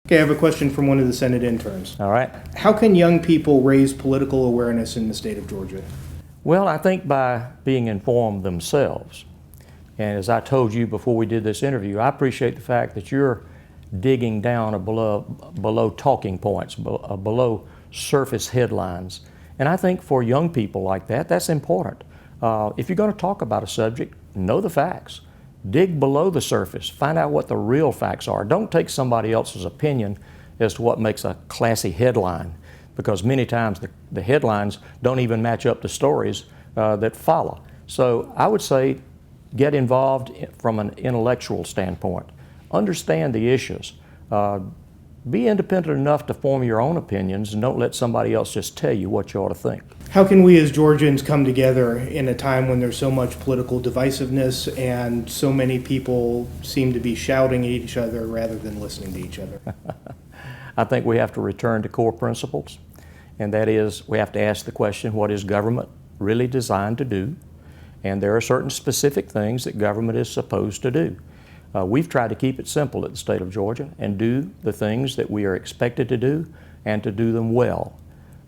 Okay, I have a question from one of the Senate interns. All right. How can young people raise political awareness in the state of Georgia? Well, I think by being informed themselves. And as I told you before we did this interview, I appreciate the fact that you're digging down below talking points, below surface headlines. And I think for young people like that, that's important. If you're going to talk about a subject, know the facts. Dig below the surface. Find out what the real facts are. Don't take somebody else's opinion as to what makes a classy headline, because many times the headlines don't even match up to stories that follow. So I would say get involved from an intellectual standpoint. Understand the issues. Be independent enough to form your own opinions, and don't let somebody else just tell you what you ought to think. How can we as Georgians come together in a time when there's so much political divisiveness and so many people seem to be shouting at each other rather than listening to each other? I think we have to return to core principles, and that is we have to ask the question, what is government really designed to do? And there are certain specific things that government is supposed to do. We've tried to keep it simple at the state of Georgia and do the things that we are expected to do and to do them well.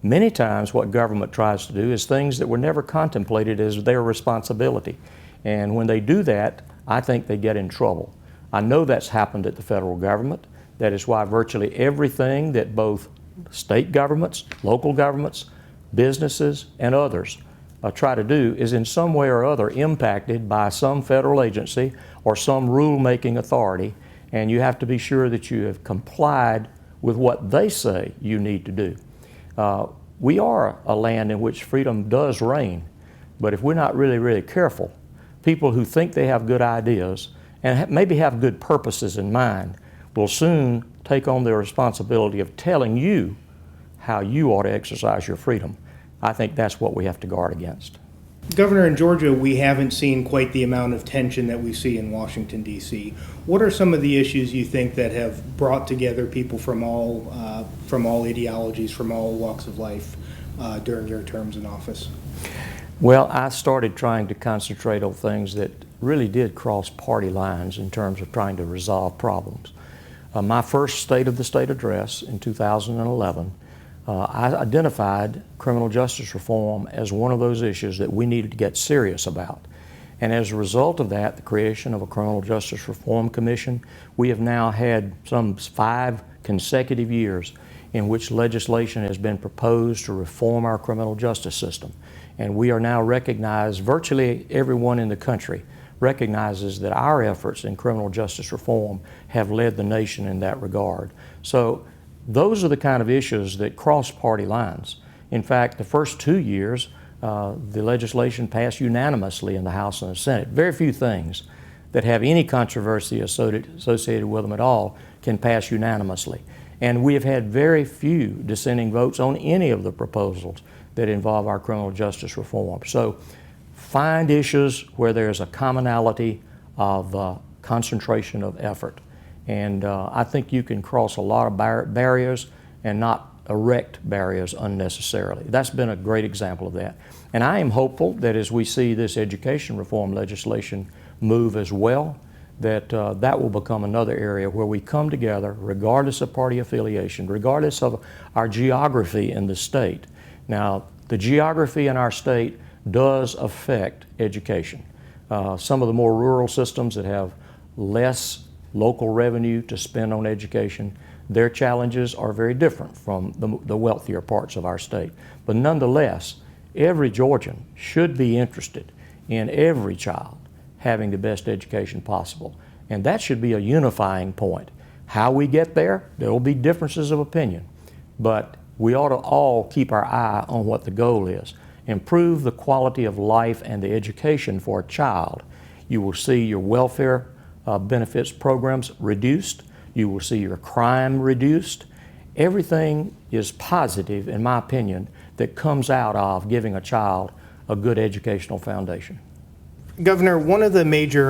Many times what government tries to do is things that were never contemplated as their responsibility. And when they do that, I think they get in trouble. I know that's happened at the federal government. That is why virtually everything that both state governments, local governments, businesses, and others try to do is in some way or other impacted by some federal agency or some rule-making authority, and you have to be sure that you have complied with what they say you need to do. We are a land in which freedom does reign, but if we're not really careful, people who think they have good ideas and maybe have good purposes in mind will soon take on the responsibility of telling you how you ought to exercise your freedom. I think that's what we have to guard against. Governor, in Georgia, we haven't seen quite the amount of tension that we see in Washington, D.C. What are some of the issues you think that have brought together people from all ideologies, from all walks of life during your terms in office? Well, I started trying to concentrate on things that really did cross party lines in terms of trying to resolve problems. My first State of the State address in 2011, I identified criminal justice reform as one of those issues that we needed to get serious about. And as a result of that, the creation of a Criminal Justice Reform Commission, we have now had some 5 consecutive years in which legislation has been proposed to reform our criminal justice system. And we are now recognized, virtually everyone in the country recognizes that our efforts in criminal justice reform have led the nation in that regard. So those are the kind of issues that cross party lines. In fact, the first 2 years, the legislation passed unanimously in the House and the Senate. Very few things that have any controversy associated with them at all can pass unanimously. And we have had very few dissenting votes on any of the proposals that involve our criminal justice reform. So find issues where there's a commonality of concentration of effort. And I think you can cross a lot of barriers and not erect barriers unnecessarily. That's been a great example of that. And I am hopeful that as we see this education reform legislation move as well, that that will become another area where we come together regardless of party affiliation, regardless of our geography in the state. Now, the geography in our state does affect education. Some of the more rural systems that have less local revenue to spend on education, their challenges are very different from the wealthier parts of our state. But nonetheless, every Georgian should be interested in every child having the best education possible. And that should be a unifying point. How we get there will be differences of opinion, but we ought to all keep our eye on what the goal is. Improve the quality of life and the education for a child. You will see your welfare benefits programs reduced. You will see your crime reduced. Everything is positive, in my opinion, that comes out of giving a child a good educational foundation. Governor, one of the major